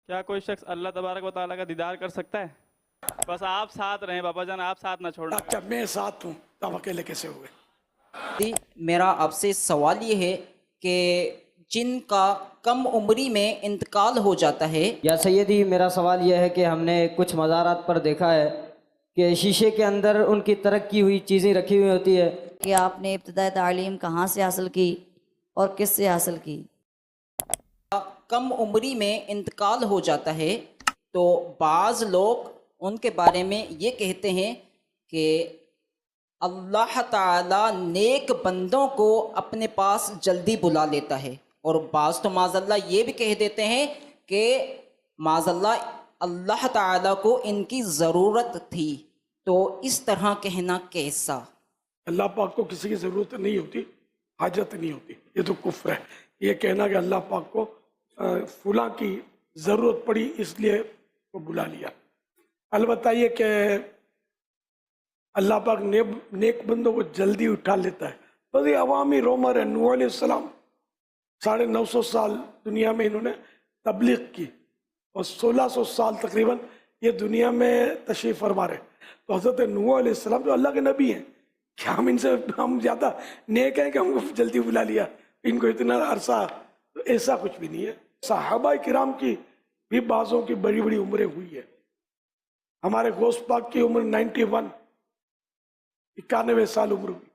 کیا کوئی شخص اللہ تبارک و تعالیٰ کا دیدار کر سکتا ہے؟ بس آپ ساتھ رہیں بابا جان، آپ ساتھ نہ چھوڑنا۔ اچھا میں ساتھ ہوں، تب اکیلے کیسے ہوئے؟ میرا آپ سے سوال یہ ہے کہ جن کا کم عمری میں انتقال ہو جاتا ہے، یا سیدی میرا سوال یہ ہے کہ ہم نے کچھ مزارات پر دیکھا ہے کہ شیشے کے اندر ان کی ترک کی ہوئی چیزیں رکھی ہوئی ہوتی ہے۔ کہ آپ نے ابتدائی تعلیم کہاں سے حاصل کی اور کس سے حاصل کی؟ کم عمری میں انتقال ہو جاتا ہے تو بعض لوگ ان کے بارے میں یہ کہتے ہیں کہ اللہ تعالیٰ نیک بندوں کو اپنے پاس جلدی بلا لیتا ہے، اور بعض تو معاذ اللہ یہ بھی کہہ دیتے ہیں کہ معاذ اللہ اللہ تعالیٰ کو ان کی ضرورت تھی۔ تو اس طرح کہنا کیسا؟ اللہ پاک کو کسی کی ضرورت نہیں ہوتی، حاجت نہیں ہوتی، یہ تو کفر ہے۔ یہ کہنا کہ اللہ پاک کو فلاں کی ضرورت پڑی اس لیے وہ بلا لیا۔ البتہ یہ کہ اللہ پاک نیک بندوں کو جلدی اٹھا لیتا ہے۔ تو یہ عوامی رومر ہے۔ نوح علیہ السلام 950 سال دنیا میں انہوں نے تبلیغ کی، اور 1600 سال تقریباً یہ دنیا میں تشریف فرما رہے۔ تو حضرت نوح علیہ السلام جو اللہ کے نبی ہیں، کیا ہم زیادہ نیک ہیں کہ ہم کو جلدی بلا لیا، ان کو اتنا عرصہ؟ تو ایسا کچھ بھی نہیں ہے۔ صحابہ کرام کی بھی بعضوں کی بڑی بڑی عمریں ہوئی ہے۔ ہمارے غوث پاک کی عمر 91 سال عمر ہوئی۔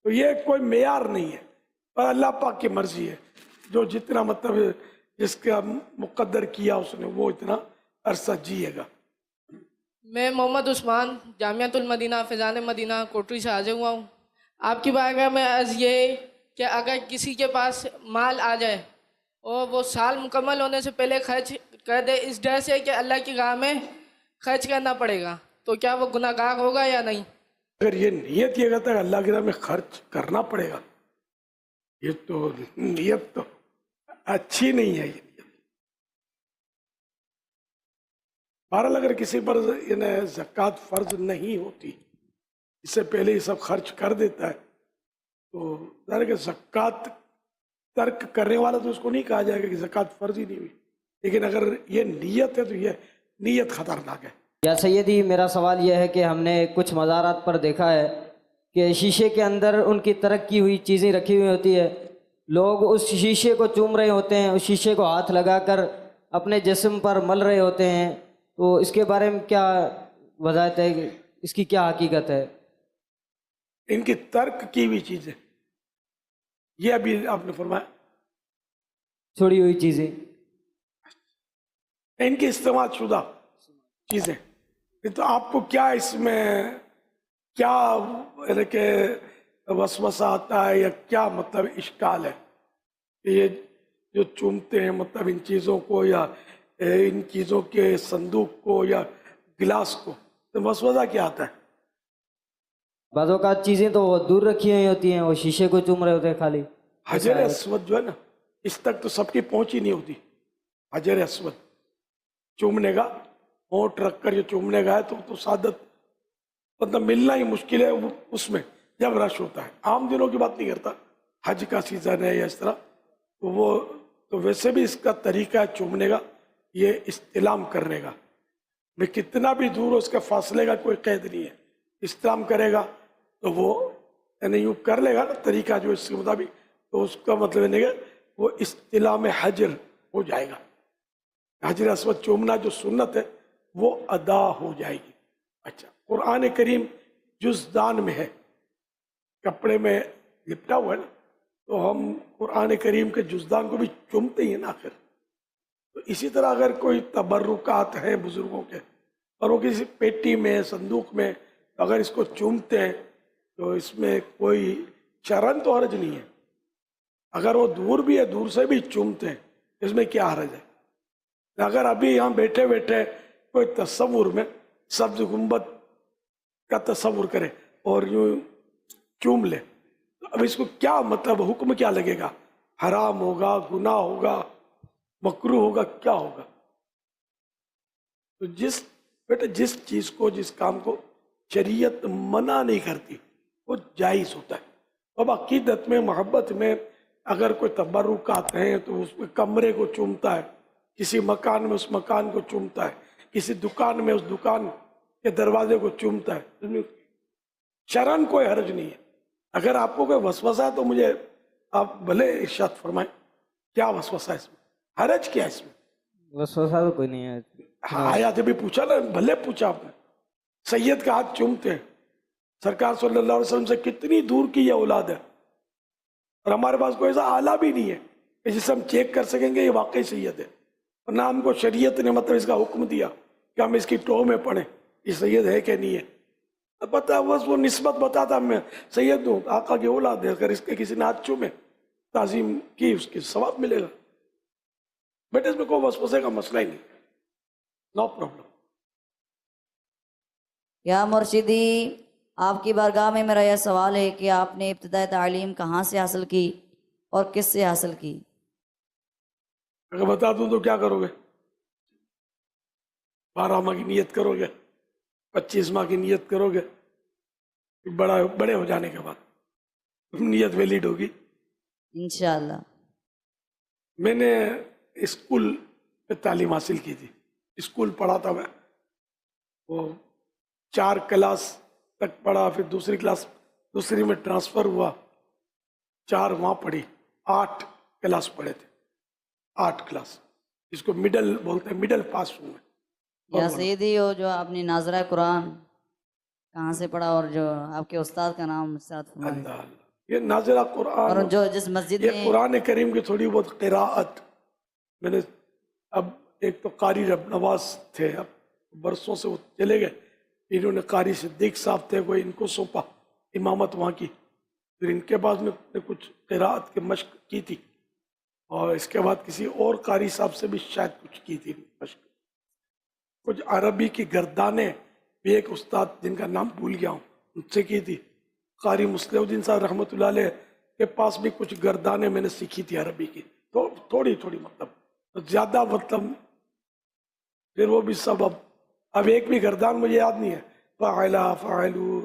تو یہ کوئی معیار نہیں ہے، پر اللہ پاک کی مرضی ہے، جو جتنا مطلب جس کا مقدر کیا اس نے وہ اتنا عرصہ جیے گا۔ میں محمد عثمان جامعۃ المدینہ فیضان مدینہ کوٹری سے حاضر ہوا ہوں۔ آپ کی بارگاہ میں عرض یہ کہ اگر کسی کے پاس مال آ جائے اور وہ سال مکمل ہونے سے پہلے خرچ کر دے اس ڈر سے کہ اللہ کی راہ میں خرچ کرنا پڑے گا، تو کیا وہ گناہ گار ہوگا یا نہیں؟ اگر یہ نیت یہ کہتا ہے کہ اللہ کی راہ میں خرچ کرنا پڑے گا، یہ تو نیت تو اچھی نہیں ہے۔ یہ نیت بہرحال اگر کسی پر زکوٰۃ فرض نہیں ہوتی، اس سے پہلے یہ سب خرچ کر دیتا ہے، تو ظاہر ہے کہ زکوٰۃ ترک کرنے والا تو اس کو نہیں کہا جائے گا کہ زکوٰۃ فرض ہی نہیں ہوئی، لیکن اگر یہ نیت ہے تو یہ نیت خطرناک ہے۔ یا سیدی میرا سوال یہ ہے کہ ہم نے کچھ مزارات پر دیکھا ہے کہ شیشے کے اندر ان کی ترک کی ہوئی چیزیں رکھی ہوئی ہوتی ہے، لوگ اس شیشے کو چوم رہے ہوتے ہیں، اس شیشے کو ہاتھ لگا کر اپنے جسم پر مل رہے ہوتے ہیں، تو اس کے بارے میں کیا وضاحت ہے، اس کی کیا حقیقت ہے؟ ان کی ترک کی ہوئی چیزیں، یہ ابھی آپ نے فرمایا چھوڑی ہوئی چیزیں، ان کی استعمال شدہ چیزیں، تو آپ کو کیا اس میں کیا کہ وسوسہ آتا ہے، یا کیا مطلب اشکال ہے کہ یہ جو چومتے ہیں مطلب ان چیزوں کو، یا ان چیزوں کے صندوق کو یا گلاس کو، تو وسوسہ کیا آتا ہے؟ بعض اوقات چیزیں تو وہ دور رکھی ہوئی ہوتی ہیں، وہ شیشے کو چوم رہے ہوتے ہیں خالی۔ حجر اسود جو ہے نا، اس تک تو سب کی پہنچ ہی نہیں ہوتی۔ حجر اسود چومنے کا، ہونٹ رکھ کر یہ چومنے کا ہے تو سعادت مطلب ملنا ہی مشکل ہے اس میں، جب رش ہوتا ہے۔ عام دنوں کی بات نہیں کرتا، حج کا سیزن ہے یا اس طرح، تو وہ تو ویسے بھی اس کا طریقہ ہے چومنے کا، یہ استلام کرنے کا، میں کتنا بھی دور ہو اس کے فاصلے کا کوئی قید نہیں ہے۔ استلام کرے گا تو وہ یعنی یوں کر لے گا نا طریقہ جو اس کے مطابق، تو اس کا مطلب نہیں کہ وہ استلام حجر ہو جائے گا۔ حجر اسود چومنا جو سنت ہے وہ ادا ہو جائے گی۔ اچھا، قرآن کریم جزدان میں ہے، کپڑے میں لپٹا ہوا ہے نا، تو ہم قرآن کریم کے جزدان کو بھی چومتے ہی ہیں نا آخر۔ تو اسی طرح اگر کوئی تبرکات ہیں بزرگوں کے اور وہ کسی پیٹی میں صندوق میں اگر اس کو چومتے ہیں تو اس میں کوئی شرن تو حرج نہیں ہے۔ اگر وہ دور بھی ہے، دور سے بھی چومتے ہیں، اس میں کیا حرج ہے؟ اگر ابھی یہاں بیٹھے بیٹھے کوئی تصور میں سبز گنبد کا تصور کرے اور یوں چوم لے، تو اب اس کو کیا مطلب حکم کیا لگے گا؟ حرام ہوگا، گناہ ہوگا، مکروہ ہوگا، کیا ہوگا؟ تو جس چیز کو، جس کام کو شریعت منع نہیں کرتی وہ جائز ہوتا ہے۔ اب عقیدت میں، محبت میں اگر کوئی تبرکات ہیں تو اس میں کمرے کو چومتا ہے کسی مکان میں اس مکان کو چومتا ہے, کسی دکان میں اس دکان کے دروازے کو چومتا ہے. شرعاً کوئی حرج نہیں ہے. اگر آپ کو کوئی وسوسہ ہے تو مجھے آپ بھلے ارشاد فرمائیں, کیا وسوسہ ہے اس میں, حرج کیا ہے اس میں؟ وسوسہ تو کوئی نہیں ہے. آیا جب بھی پوچھا نا, بھلے پوچھا آپ نے. سید کا ہاتھ چومتے ہیں, سرکار صلی اللہ علیہ وسلم سے کتنی دور کی یہ اولاد ہے, اور ہمارے پاس کوئی ایسا آلہ بھی نہیں ہے کہ جسے ہم چیک کر سکیں گے یہ واقعی سید ہے. اور نہ ہم کو شریعت نے مطلب اس کا حکم دیا کہ ہم اس کی ٹو میں پڑھیں یہ سید ہے کہ نہیں ہے. پتہ بس وہ نسبت بتاتا میں سید ہوں, آقا کی اولاد ہے, اگر اس کے کسی نے ہاتھ چومے تعظیم کی اس کی ثواب ملے گا. بیٹے اس میں کوئی وسوسے کا مسئلہ ہی نہیں, نو پرابلم. یا مرشدی آپ کی بارگاہ میں میرا یہ سوال ہے کہ آپ نے ابتدائی تعلیم کہاں سے حاصل کی اور کس سے حاصل کی؟ اگر بتا دوں تو کیا کرو گے؟ 12 ماہ کی نیت کرو گے, 25 ماہ کی نیت کرو گے, بڑے ہو جانے کے بعد نیت ویلڈ ہوگی. انشاءاللہ. میں نے اسکول پہ تعلیم حاصل کی تھی, اسکول پڑھا تھا میں, وہ 4 کلاس تک پڑھا, پھر دوسری میں ٹرانسفر ہوا, 4 وہاں پڑھی, 8 کلاس پڑھے تھے, 8 کلاس, اس کو مڈل بولتے ہیں, مڈل پاس ہوں میں. یا سیدی ہو جو اپنی ناظرہ قرآن کہاں سے پڑھا اور جو آپ کے استاد کا نام ساتھ فرمائیں. یہ ناظرہ قرآن, اور جو جس مسجد یہ میں قرآن کریم کی تھوڑی بہت قراءت میں نے, اب ایک تو قاری رب نواز تھے, اب برسوں سے وہ چلے گئے, انہوں نے قاری صدیق صاحب تھے, کوئی ان کو سونپا امامت وہاں کی, پھر ان کے بعد میں نے کچھ قراءت کی مشق کی تھی, اور اس کے بعد کسی اور قاری صاحب سے بھی شاید کچھ کی تھی مشق. کچھ عربی کی گردانیں بھی ایک استاد جن کا نام بھول گیا ہوں ان سے کی تھی. قاری مسلح الدین صاحب رحمۃ اللہ علیہ کے پاس بھی کچھ گردانیں میں نے سیکھی تھی عربی کی, تو تھوڑی مطلب, زیادہ مطلب. پھر وہ بھی سب اب ایک بھی گردان مجھے یاد نہیں ہے, فاعلا فاعلو,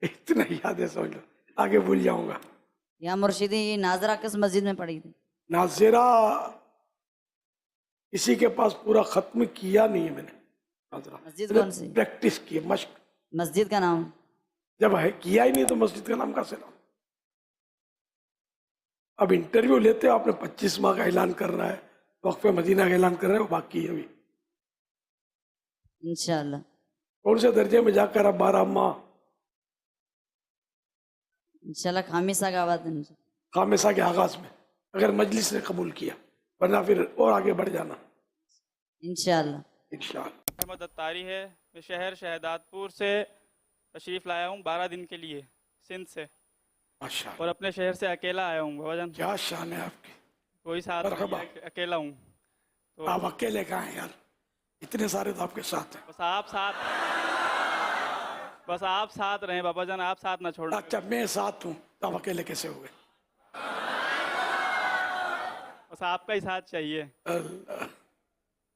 اتنا یاد ہے سمجھ لو, آگے بھول جاؤں گا. یا مرشدی یہ ناظرہ کس مسجد میں پڑھی تھی؟ ناظرہ کسی کے پاس پورا ختم کیا نہیں ہے میں نے, ناظرہ مسجد کون سی؟ پریکٹس کی, مشق. مسجد کا نام؟ جب ہے کیا ہی نہیں تو مسجد کا نام کیسے نام. اب انٹرویو لیتے آپ نے 25 ماہ کا اعلان کرنا ہے, وقف مدینہ کا اعلان کر رہے ہیں, وہ باقی ہے ابھی. انشاءاللہ. کون سے درجے میں جا کر اب 12 ماہ انشاءاللہ خامسہ کا آواز ہے, خامسہ کے آغاز میں, اگر مجلس نے قبول کیا, ورنہ پھر اور آگے بڑھ جانا انشاءاللہ. انشاءاللہ. احمد اتاری ہے, میں شہر شہداد پور سے تشریف لایا ہوں 12 دن کے لیے, سندھ سے, ماشاءاللہ, اور اپنے شہر سے اکیلا آیا ہوں بابا جان, کیا شان ہے آپ کی. کوئی ساتھ نہیں مرحبا. ہے, اکیلا ہوں. تو آپ اکیلے کہاں ہیں یار, اتنے سارے تو آپ کے ساتھ ہیں. بس آپ ساتھ رہیں بابا جان, آپ ساتھ نہ چھوڑیں. اچھا میں ساتھ ہوں تو آپ اکیلے کیسے ہوئے؟ بس آپ کا ہی ساتھ چاہیے اللہ.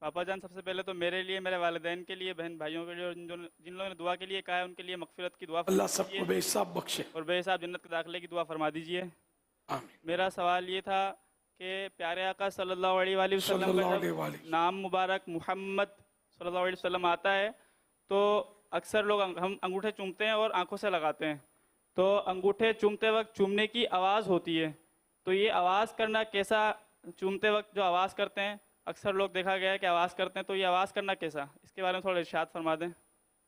پاپا جان. سب سے پہلے تو میرے لیے, میرے والدین کے لیے, بہن بھائیوں کے لیے, اور جن لوگوں نے دعا کے لیے کہا ہے ان کے لیے مغفرت کی دعا اللہ فرما سب کو دیجیے, بے حساب بخشے. اور بے حساب جنت کے داخلے کی دعا فرما دیجیے. آمین. میرا سوال یہ تھا کہ پیارے آقا صلی اللہ علیہ وآلہ صلی وسلم اللہ کا علیہ جب وآلہ نام مبارک محمد صلی اللہ علیہ وسلم آتا ہے تو اکثر لوگ ہم انگوٹھے چومتے ہیں اور آنکھوں سے لگاتے ہیں, تو انگوٹھے چومتے وقت چومنے کی آواز ہوتی ہے, تو یہ آواز کرنا کیسا, چومتے وقت جو آواز کرتے ہیں اکثر لوگ دیکھا گیا ہے کہ آواز کرتے ہیں, تو یہ آواز کرنا کیسا, اس کے بارے میں تھوڑا ارشاد فرما دیں.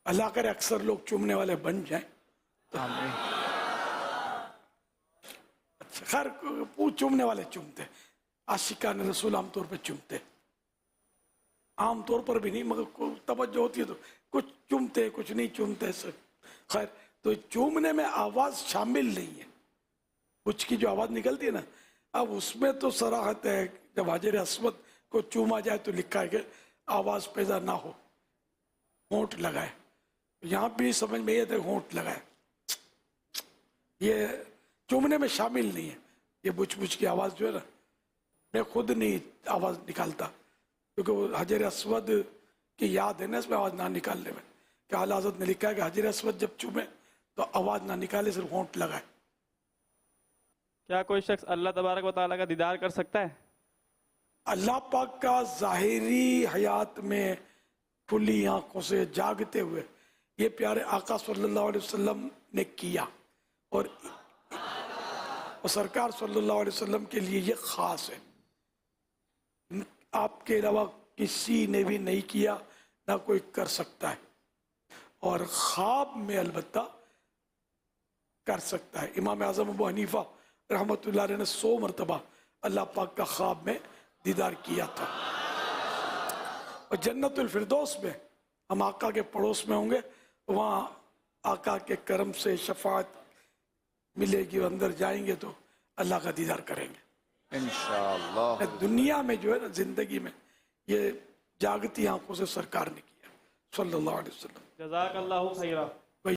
اللہ کرے اکثر لوگ چومنے والے بن جائیں. اچھا خیر, چومنے والے چومتے, عاشقان رسول عام طور پہ چومتے, عام طور پر بھی نہیں مگر توجہ ہوتی ہے تو کچھ چومتے کچھ نہیں چومتے. خیر, تو چومنے میں آواز شامل نہیں ہے, کچھ کی جو آواز نکلتی ہے نا, اب اس میں تو صراحت ہے جب حجر اسود کو چوما جائے تو لکھا ہے کہ آواز پیدا نہ ہو, ہونٹ لگائے. یہاں بھی سمجھ میں یہ تھا ہونٹ لگائے, یہ چومنے میں شامل نہیں ہے. یہ بچ بچ کی آواز جو ہے نا, میں خود نہیں آواز نکالتا کیونکہ وہ حجر اسود کی یاد ہے نا اس میں آواز نہ نکالنے میں, کہ اعلیٰ حضرت نے لکھا ہے کہ حجر اسود جب چومے تو آواز نہ نکالے, صرف ہونٹ لگائے. کیا کوئی شخص اللہ تبارک و تعالیٰ کا دیدار کر سکتا ہے؟ اللہ پاک کا ظاہری حیات میں کھلی آنکھوں سے جاگتے ہوئے یہ پیارے آقا صلی اللہ علیہ وسلم نے کیا، اور سرکار صلی اللہ علیہ وسلم کے لیے یہ خاص ہے، آپ کے علاوہ کسی نے بھی نہیں کیا، نہ کوئی کر سکتا ہے، اور خواب میں البتہ کر سکتا ہے۔ امام اعظم ابو حنیفہ رحمۃ اللہ علیہ نے 100 مرتبہ اللہ پاک کا خواب میں دیدار کیا تھا، اور جنت الفردوس میں ہم آقا کے پڑوس میں ہوں گے، وہاں آقا کے کرم سے شفاعت ملے گی، اندر جائیں گے تو اللہ کا دیدار کریں گے انشاءاللہ۔ دنیا میں جو ہے نا، زندگی میں یہ جاگتی آنکھوں سے سرکار نے کیا صلی اللہ علیہ وسلم۔ جزاک اللہ خیرہ۔